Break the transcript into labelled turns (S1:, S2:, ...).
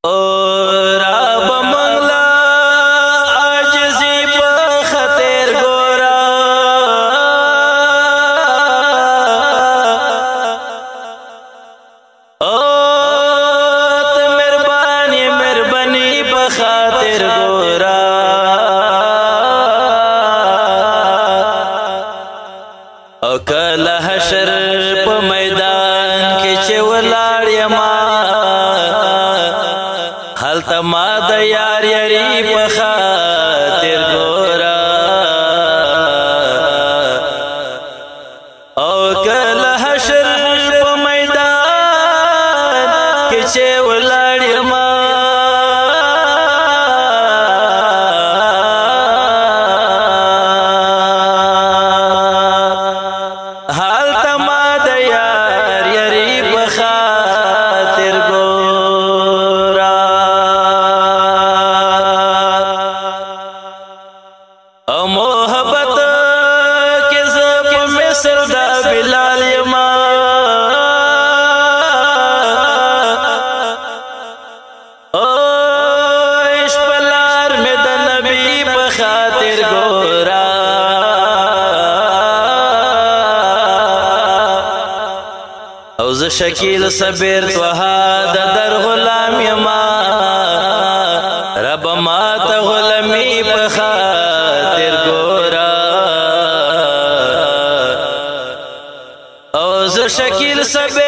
S1: رب منگلا عاجزی پا خطر گورا تو مہربانی مہربانی پا خاطر گورا او کل حشر پا میدان کی چه ولاړ یما حالتا ما دا یار یاری پا خاطر گورا او کل حشر پا میدان کی چه ولاړ یما حالتا ما دا یار یاری پا خاطر گورا او محبت کے زب مصر دا بلال یما او اشپلار میں دا نبی پا خاطر گورا او ز شکیل صبر توها دا در غلام یما رب ما تا غلامی پا خاطر گورا او ز شکیل صبر